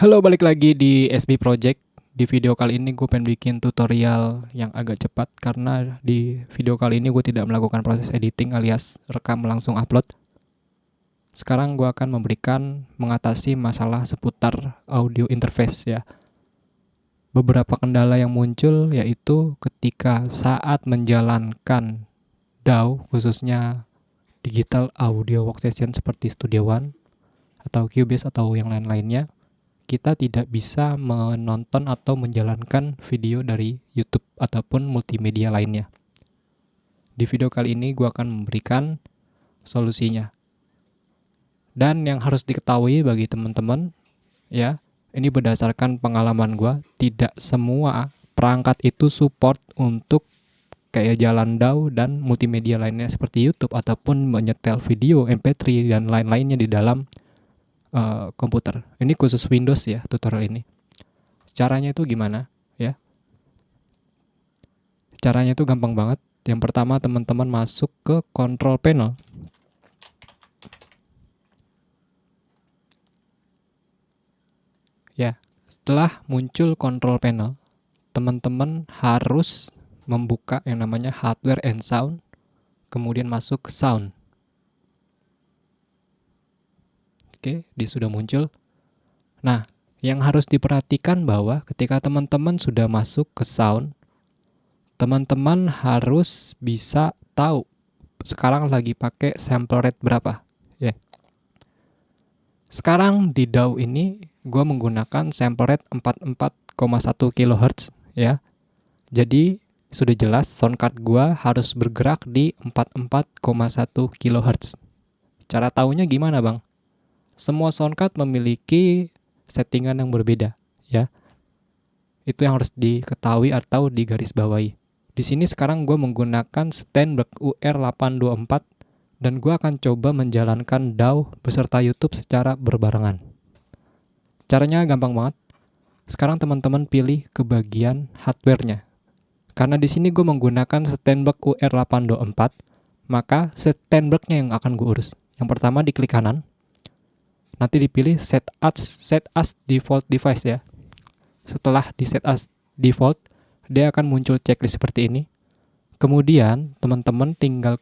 Halo, balik lagi di SB Project. Di video kali ini gue pengen bikin tutorial yang agak cepat karena di video kali ini gue tidak melakukan proses editing alias rekam langsung upload. Sekarang gue akan mengatasi masalah seputar audio interface ya. Beberapa kendala yang muncul yaitu ketika saat menjalankan DAW, khususnya Digital Audio Workstation seperti Studio One atau Cubase atau yang lain-lainnya, kita tidak bisa menonton atau menjalankan video dari YouTube ataupun multimedia lainnya. Di video kali ini gue akan memberikan solusinya. Dan yang harus diketahui bagi teman-teman, ya, ini berdasarkan pengalaman gue, tidak semua perangkat itu support untuk kayak jalan DAW dan multimedia lainnya seperti YouTube ataupun menyetel video MP3 dan lain-lainnya di dalam komputer. Ini khusus Windows ya, tutorial ini. Caranya itu gimana ya? Caranya itu gampang banget. Yang pertama, teman-teman masuk ke control panel. Ya, setelah muncul control panel, teman-teman harus membuka yang namanya hardware and sound, kemudian masuk ke sound. Oke, dia sudah muncul. Nah, yang harus diperhatikan bahwa ketika teman-teman sudah masuk ke sound, teman-teman harus bisa tahu sekarang lagi pakai sample rate berapa. Ya. Sekarang di DAW ini gue menggunakan sample rate 44,1 kHz ya. Jadi sudah jelas soundcard gue harus bergerak di 44,1 kHz. Cara taunya gimana, Bang? Semua soundcard memiliki settingan yang berbeda ya. Itu yang harus diketahui atau digarisbawahi. Di sini sekarang gue menggunakan Steinberg UR824 dan gue akan coba menjalankan DAW beserta YouTube secara berbarengan. Caranya gampang banget. Sekarang teman-teman pilih ke bagian hardware-nya. Karena di sini gue menggunakan Steinberg UR824, maka Steinberg-nya yang akan gue urus. Yang pertama diklik kanan. Nanti dipilih set as default device ya. Setelah di set as default, dia akan muncul checklist seperti ini. Kemudian teman-teman tinggal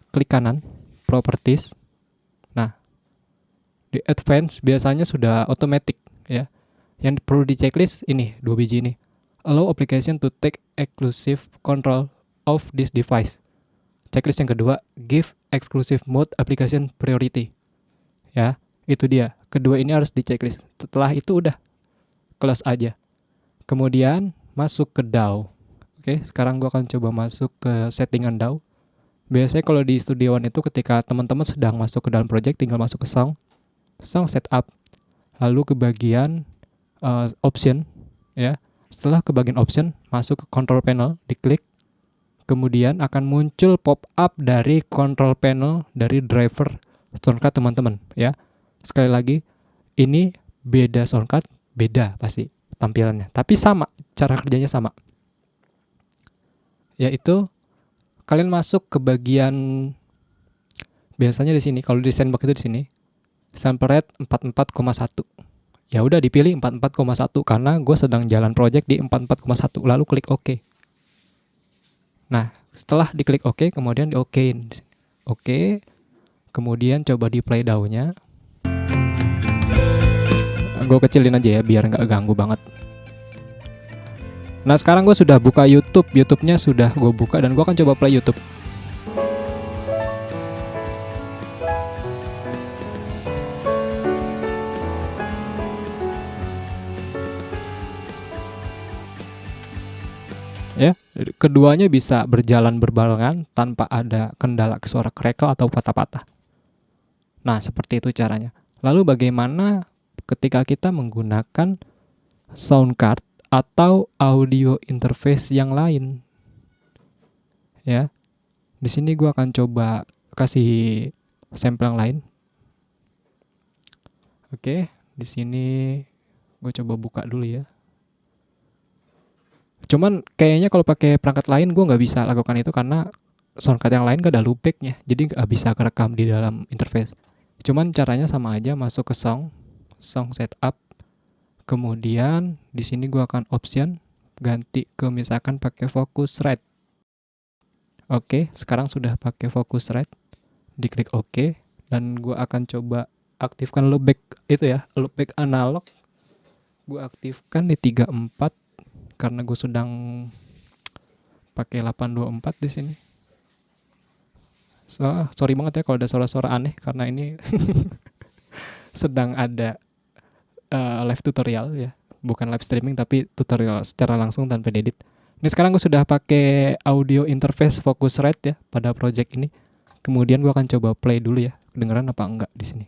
klik kanan, properties. Nah, di advance biasanya sudah automatic ya. Yang perlu di checklist ini, 2 biji ini. Allow application to take exclusive control of this device. Checklist yang kedua, give exclusive mode application priority. Ya, itu dia. Kedua ini harus di checklist. Setelah itu udah close aja. Kemudian masuk ke DAW. Oke, sekarang gue akan coba masuk ke settingan DAW. Biasanya kalau di Studio One itu ketika teman-teman sedang masuk ke dalam project, tinggal masuk ke song setup, lalu ke bagian option ya. Setelah ke bagian option, masuk ke control panel, diklik, kemudian akan muncul pop up dari control panel dari driver soundcard teman-teman ya. Sekali lagi, ini beda soundcard, beda pasti tampilannya, tapi sama, cara kerjanya sama. Yaitu kalian masuk ke bagian biasanya di sini, kalau di sandbox itu di sini, sample rate 44,1. Ya udah dipilih 44,1 karena gue sedang jalan project di 44,1, lalu klik OK. Nah, setelah diklik OK, kemudian di OK-in. Oke. Kemudian coba di play DAW-nya. Gue kecilin aja ya biar nggak ganggu banget. Nah, sekarang gue sudah buka YouTube. YouTube-nya sudah gue buka dan gue akan coba play YouTube. Ya, keduanya bisa berjalan berbarengan tanpa ada kendala suara crackle atau patah-patah. Nah, seperti itu caranya. Lalu bagaimana ketika kita menggunakan sound card atau audio interface yang lain? Ya, di sini gue akan coba kasih sampel yang lain. Oke, di sini gue coba buka dulu ya. Cuman kayaknya kalau pakai perangkat lain gue nggak bisa lakukan itu karena soundcard yang lain gak ada loopbacknya, jadi nggak bisa kerekam di dalam interface. Cuman caranya sama aja, masuk ke song setup, Kemudian di sini gue akan option ganti ke misalkan pakai Focusrite. Oke, sekarang sudah pakai Focusrite. Diklik OK dan gue akan coba aktifkan loopback itu ya, loopback analog. Gue aktifkan di 34 karena gue sedang pakai 824 di sini. Sorry banget ya kalau ada suara-suara aneh karena ini sedang ada live tutorial ya, bukan live streaming tapi tutorial secara langsung tanpa diedit. Ini sekarang gue sudah pakai audio interface Focusrite ya pada project ini. Kemudian gue akan coba play dulu ya, kedengeran apa enggak di sini.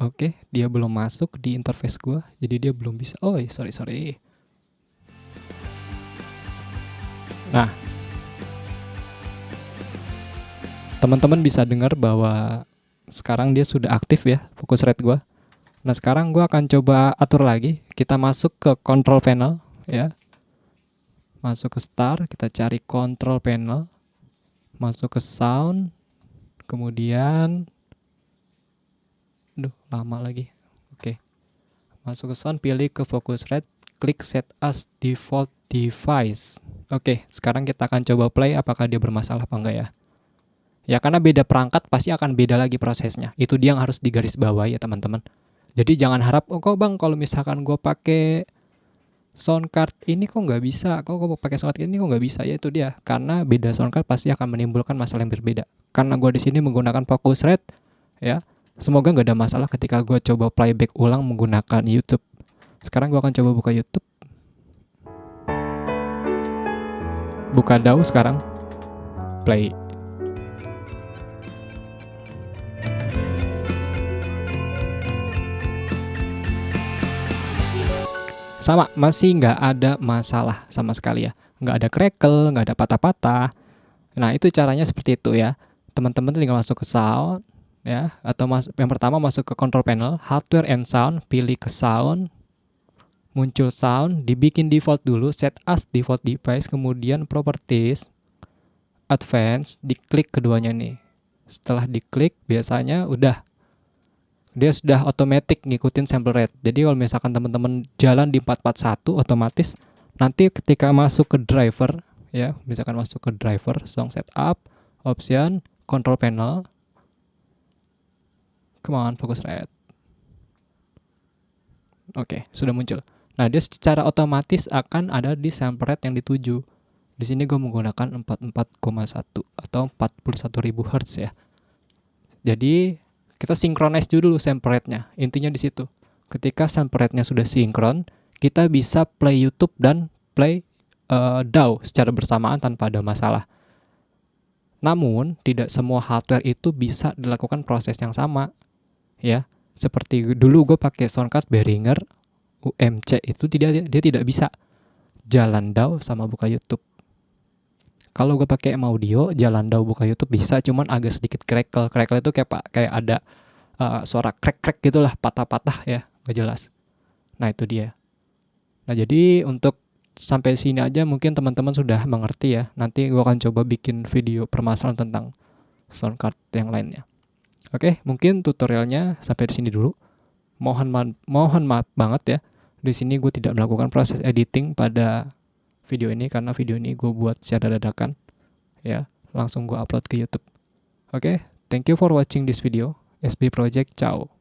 Oke, dia belum masuk di interface gue, jadi dia belum bisa. Oh, sorry. Nah, teman-teman bisa dengar bahwa sekarang dia sudah aktif ya, Focusrite gue. Nah, sekarang gue akan coba atur lagi. Kita masuk ke control panel ya. Masuk ke start, kita cari control panel. Masuk ke sound. Kemudian lama lagi. Oke. Masuk ke sound, pilih ke Focusrite, klik set as default device. Oke, sekarang kita akan coba play apakah dia bermasalah apa enggak ya. Ya karena beda perangkat pasti akan beda lagi prosesnya. Itu dia yang harus digarisbawahi ya teman-teman. Jadi jangan harap, oh kok bang kalau misalkan gue pakai sound card ini kok nggak bisa, kok pakai sound card ini kok nggak bisa, ya itu dia. Karena beda sound card pasti akan menimbulkan masalah yang berbeda. Karena gue di sini menggunakan Focusrite, ya. Semoga nggak ada masalah ketika gue coba playback ulang menggunakan YouTube. Sekarang gue akan coba buka YouTube. Buka DAW sekarang. Play. Sama, masih nggak ada masalah sama sekali ya. Nggak ada crackle, nggak ada patah-patah. Nah, itu caranya seperti itu ya. Teman-teman tinggal masuk ke sound, ya, atau yang pertama masuk ke control panel, hardware and sound, pilih ke sound, muncul sound, dibikin default dulu, set as default device, kemudian properties, advance, diklik keduanya nih. Setelah diklik, biasanya dia sudah otomatis ngikutin sample rate. Jadi kalau misalkan teman-teman jalan di 441 otomatis nanti ketika masuk ke driver ya, misalkan masuk ke driver, song setup, option, control panel, come on, Focusrite. Oke, sudah muncul. Nah, dia secara otomatis akan ada di sample rate yang dituju. Di sini gue menggunakan 44,1 atau 41.000 Hz ya. Jadi kita synchronize dulu sample rate-nya. Intinya di situ. Ketika sample rate-nya sudah sinkron, kita bisa play YouTube dan play DAW secara bersamaan tanpa ada masalah. Namun, tidak semua hardware itu bisa dilakukan proses yang sama. Ya, seperti dulu gue pakai soundcard Behringer UMC itu dia tidak bisa jalan DAW sama buka YouTube. Kalau gue pakai audio, jalan DAW buka YouTube bisa, cuman agak sedikit crackle. Crackle itu kayak ada suara crack gitulah, patah-patah ya, gak jelas. Nah, itu dia. Nah, jadi untuk sampai sini aja mungkin teman-teman sudah mengerti ya. Nanti gue akan coba bikin video permasalahan tentang sound card yang lainnya. Oke, mungkin tutorialnya sampai di sini dulu. Mohon maaf banget ya. Di sini gue tidak melakukan proses editing pada video ini karena video ini gue buat secara dadakan ya, langsung gue upload ke YouTube. Oke, thank you for watching this video. SB Project, ciao.